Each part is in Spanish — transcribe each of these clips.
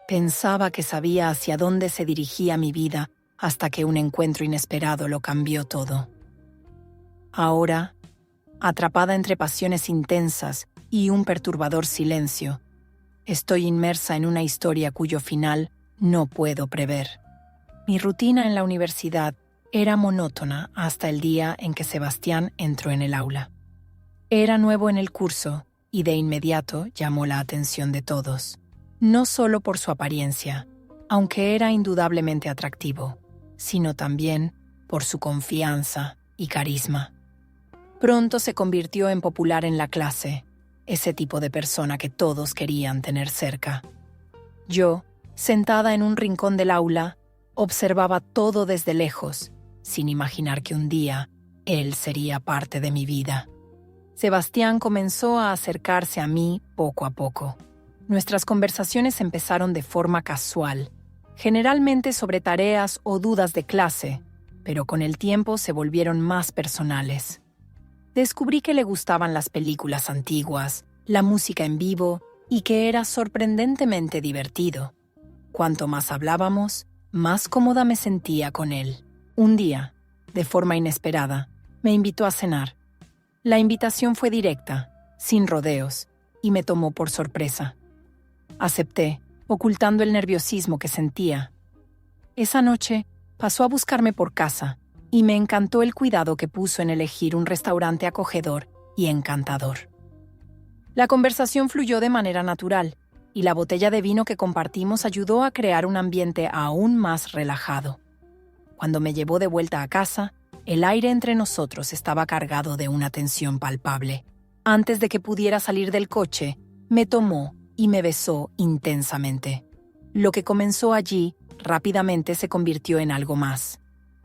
Pensaba que sabía hacia dónde se dirigía mi vida hasta que un encuentro inesperado lo cambió todo. Ahora, atrapada entre pasiones intensas y un perturbador silencio, estoy inmersa en una historia cuyo final no puedo prever. Mi rutina en la universidad era monótona hasta el día en que Sebastián entró en el aula. Era nuevo en el curso y de inmediato llamó la atención de todos, no solo por su apariencia, aunque era indudablemente atractivo, sino también por su confianza y carisma. Pronto se convirtió en popular en la clase, ese tipo de persona que todos querían tener cerca. Yo, sentada en un rincón del aula, observaba todo desde lejos, sin imaginar que un día él sería parte de mi vida. Sebastián comenzó a acercarse a mí poco a poco. Nuestras conversaciones empezaron de forma casual, generalmente sobre tareas o dudas de clase, pero con el tiempo se volvieron más personales. Descubrí que le gustaban las películas antiguas, la música en vivo y que era sorprendentemente divertido. Cuanto más hablábamos, más cómoda me sentía con él. Un día, de forma inesperada, me invitó a cenar. La invitación fue directa, sin rodeos, y me tomó por sorpresa. Acepté, ocultando el nerviosismo que sentía. Esa noche, pasó a buscarme por casa, y me encantó el cuidado que puso en elegir un restaurante acogedor y encantador. La conversación fluyó de manera natural, y la botella de vino que compartimos ayudó a crear un ambiente aún más relajado. Cuando me llevó de vuelta a casa, el aire entre nosotros estaba cargado de una tensión palpable. Antes de que pudiera salir del coche, me tomó y me besó intensamente. Lo que comenzó allí rápidamente se convirtió en algo más.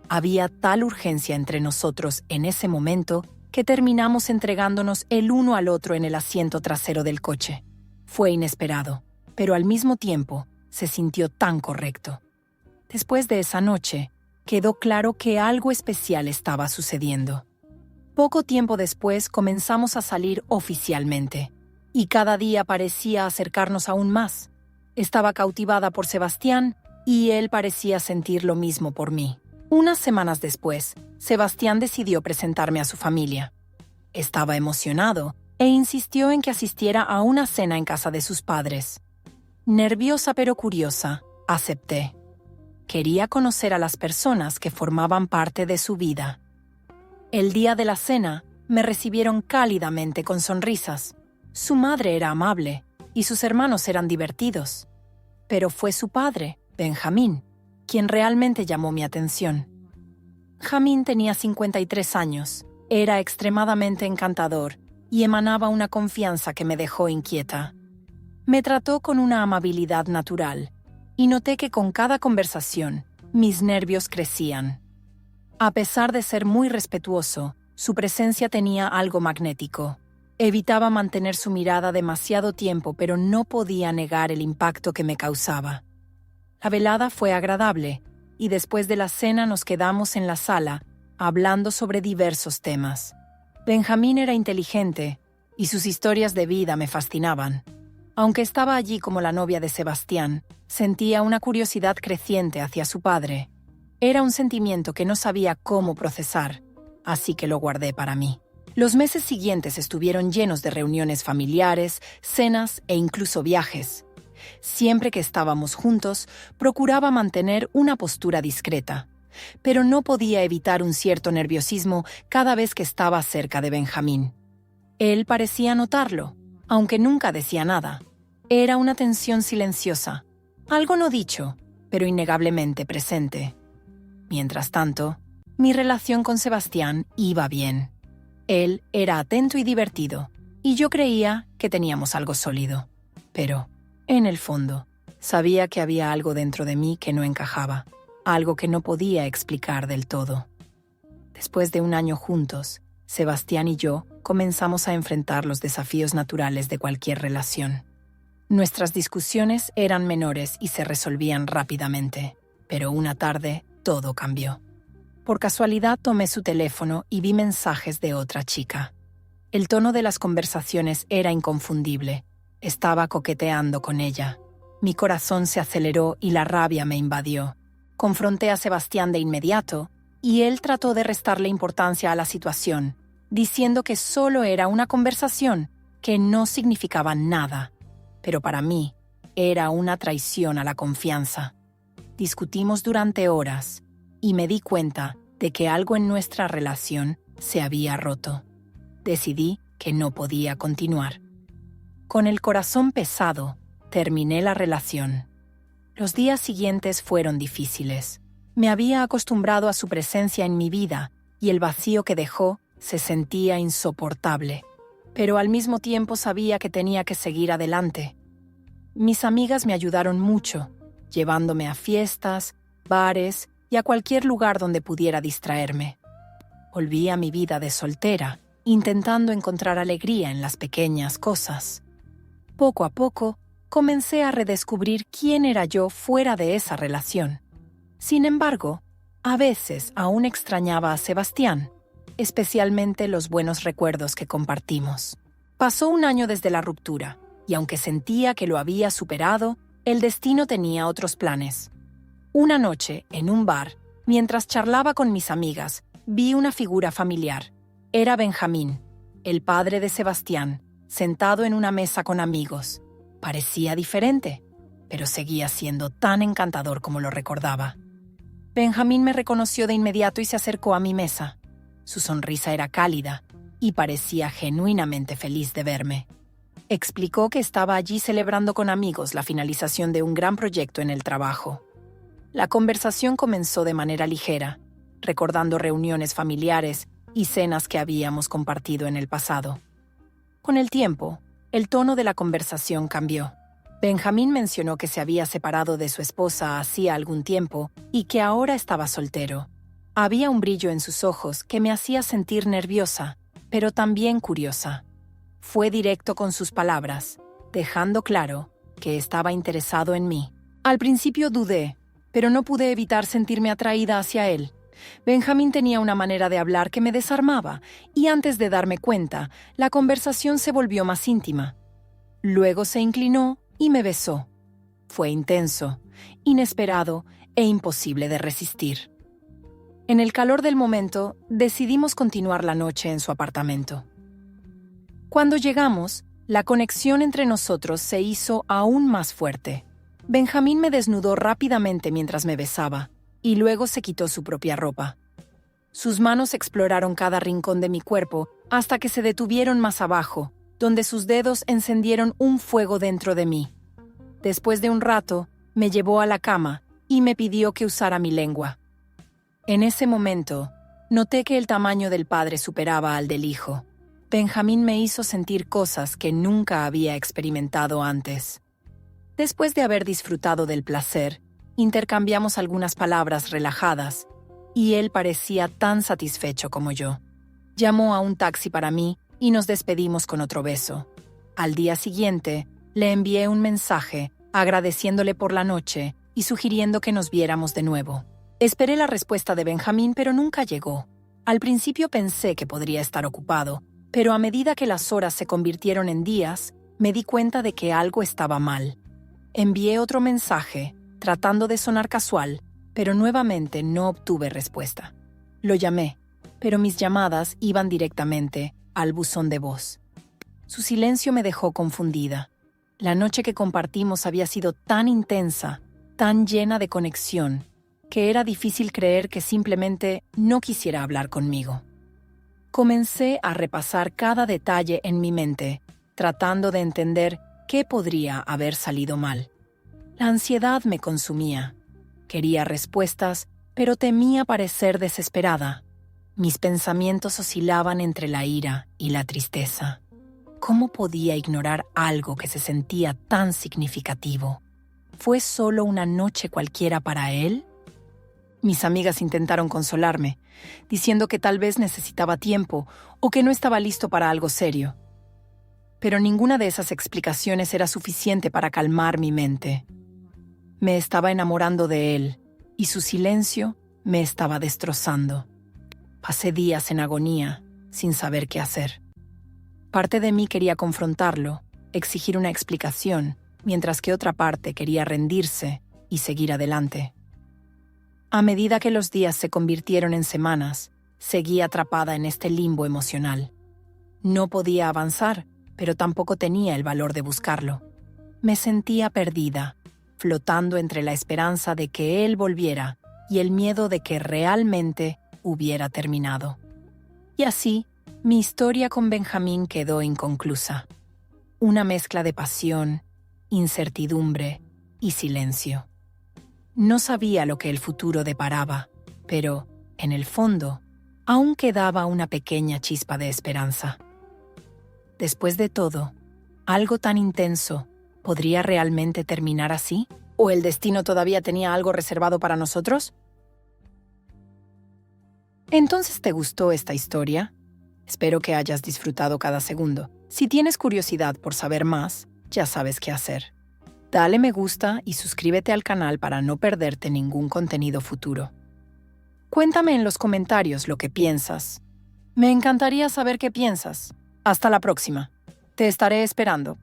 Había tal urgencia entre nosotros en ese momento que terminamos entregándonos el uno al otro en el asiento trasero del coche. Fue inesperado, pero al mismo tiempo se sintió tan correcto. Después de esa noche, quedó claro que algo especial estaba sucediendo. Poco tiempo después comenzamos a salir oficialmente, y cada día parecía acercarnos aún más. Estaba cautivada por Sebastián y él parecía sentir lo mismo por mí. Unas semanas después, Sebastián decidió presentarme a su familia. Estaba emocionado e insistió en que asistiera a una cena en casa de sus padres. Nerviosa pero curiosa, acepté. Quería conocer a las personas que formaban parte de su vida. El día de la cena, me recibieron cálidamente con sonrisas. Su madre era amable y sus hermanos eran divertidos. Pero fue su padre, Benjamín, quien realmente llamó mi atención. Jamín tenía 53 años, era extremadamente encantador y emanaba una confianza que me dejó inquieta. Me trató con una amabilidad natural y noté que con cada conversación mis nervios crecían. A pesar de ser muy respetuoso, su presencia tenía algo magnético. Evitaba mantener su mirada demasiado tiempo, pero no podía negar el impacto que me causaba. La velada fue agradable, y después de la cena nos quedamos en la sala, hablando sobre diversos temas. Benjamín era inteligente, y sus historias de vida me fascinaban. Aunque estaba allí como la novia de Sebastián, sentía una curiosidad creciente hacia su padre. Era un sentimiento que no sabía cómo procesar, así que lo guardé para mí. Los meses siguientes estuvieron llenos de reuniones familiares, cenas e incluso viajes. Siempre que estábamos juntos, procuraba mantener una postura discreta, pero no podía evitar un cierto nerviosismo cada vez que estaba cerca de Benjamín. Él parecía notarlo, aunque nunca decía nada. Era una tensión silenciosa, algo no dicho, pero innegablemente presente. Mientras tanto, mi relación con Sebastián iba bien. Él era atento y divertido, y yo creía que teníamos algo sólido. Pero, en el fondo, sabía que había algo dentro de mí que no encajaba, algo que no podía explicar del todo. Después de un año juntos, Sebastián y yo comenzamos a enfrentar los desafíos naturales de cualquier relación. Nuestras discusiones eran menores y se resolvían rápidamente, pero una tarde todo cambió. Por casualidad tomé su teléfono y vi mensajes de otra chica. El tono de las conversaciones era inconfundible. Estaba coqueteando con ella. Mi corazón se aceleró y la rabia me invadió. Confronté a Sebastián de inmediato y él trató de restarle importancia a la situación, diciendo que solo era una conversación, que no significaba nada. Pero para mí, era una traición a la confianza. Discutimos durante horas y me di cuenta de que algo en nuestra relación se había roto. Decidí que no podía continuar. Con el corazón pesado, terminé la relación. Los días siguientes fueron difíciles. Me había acostumbrado a su presencia en mi vida y el vacío que dejó se sentía insoportable. Pero al mismo tiempo sabía que tenía que seguir adelante. Mis amigas me ayudaron mucho, llevándome a fiestas, bares y a cualquier lugar donde pudiera distraerme. Volví a mi vida de soltera, intentando encontrar alegría en las pequeñas cosas. Poco a poco, comencé a redescubrir quién era yo fuera de esa relación. Sin embargo, a veces aún extrañaba a Sebastián, especialmente los buenos recuerdos que compartimos. Pasó un año desde la ruptura, y aunque sentía que lo había superado, el destino tenía otros planes. Una noche, en un bar, mientras charlaba con mis amigas, vi una figura familiar. Era Benjamín, el padre de Sebastián, sentado en una mesa con amigos. Parecía diferente, pero seguía siendo tan encantador como lo recordaba. Benjamín me reconoció de inmediato y se acercó a mi mesa. Su sonrisa era cálida y parecía genuinamente feliz de verme. Explicó que estaba allí celebrando con amigos la finalización de un gran proyecto en el trabajo. La conversación comenzó de manera ligera, recordando reuniones familiares y cenas que habíamos compartido en el pasado. Con el tiempo, el tono de la conversación cambió. Benjamín mencionó que se había separado de su esposa hacía algún tiempo y que ahora estaba soltero. Había un brillo en sus ojos que me hacía sentir nerviosa, pero también curiosa. Fue directo con sus palabras, dejando claro que estaba interesado en mí. Al principio dudé, pero no pude evitar sentirme atraída hacia él. Benjamín tenía una manera de hablar que me desarmaba, y antes de darme cuenta, la conversación se volvió más íntima. Luego se inclinó y me besó. Fue intenso, inesperado e imposible de resistir. En el calor del momento, decidimos continuar la noche en su apartamento. Cuando llegamos, la conexión entre nosotros se hizo aún más fuerte. Benjamín me desnudó rápidamente mientras me besaba, y luego se quitó su propia ropa. Sus manos exploraron cada rincón de mi cuerpo hasta que se detuvieron más abajo, donde sus dedos encendieron un fuego dentro de mí. Después de un rato, me llevó a la cama y me pidió que usara mi lengua. En ese momento, noté que el tamaño del padre superaba al del hijo. Benjamín me hizo sentir cosas que nunca había experimentado antes. Después de haber disfrutado del placer, intercambiamos algunas palabras relajadas, y él parecía tan satisfecho como yo. Llamó a un taxi para mí y nos despedimos con otro beso. Al día siguiente, le envié un mensaje agradeciéndole por la noche y sugiriendo que nos viéramos de nuevo. Esperé la respuesta de Benjamín, pero nunca llegó. Al principio pensé que podría estar ocupado, pero a medida que las horas se convirtieron en días, me di cuenta de que algo estaba mal. Envié otro mensaje, tratando de sonar casual, pero nuevamente no obtuve respuesta. Lo llamé, pero mis llamadas iban directamente al buzón de voz. Su silencio me dejó confundida. La noche que compartimos había sido tan intensa, tan llena de conexión, que era difícil creer que simplemente no quisiera hablar conmigo. Comencé a repasar cada detalle en mi mente, tratando de entender qué podría haber salido mal. La ansiedad me consumía. Quería respuestas, pero temía parecer desesperada. Mis pensamientos oscilaban entre la ira y la tristeza. ¿Cómo podía ignorar algo que se sentía tan significativo? ¿Fue solo una noche cualquiera para él? Mis amigas intentaron consolarme, diciendo que tal vez necesitaba tiempo o que no estaba listo para algo serio. Pero ninguna de esas explicaciones era suficiente para calmar mi mente. Me estaba enamorando de él, y su silencio me estaba destrozando. Pasé días en agonía, sin saber qué hacer. Parte de mí quería confrontarlo, exigir una explicación, mientras que otra parte quería rendirse y seguir adelante. A medida que los días se convirtieron en semanas, seguí atrapada en este limbo emocional. No podía avanzar, pero tampoco tenía el valor de buscarlo. Me sentía perdida, flotando entre la esperanza de que él volviera y el miedo de que realmente hubiera terminado. Y así, mi historia con Benjamín quedó inconclusa. Una mezcla de pasión, incertidumbre y silencio. No sabía lo que el futuro deparaba, pero, en el fondo, aún quedaba una pequeña chispa de esperanza. Después de todo, algo tan intenso, ¿podría realmente terminar así? ¿O el destino todavía tenía algo reservado para nosotros? ¿Entonces te gustó esta historia? Espero que hayas disfrutado cada segundo. Si tienes curiosidad por saber más, ya sabes qué hacer. Dale me gusta y suscríbete al canal para no perderte ningún contenido futuro. Cuéntame en los comentarios lo que piensas. Me encantaría saber qué piensas. Hasta la próxima. Te estaré esperando.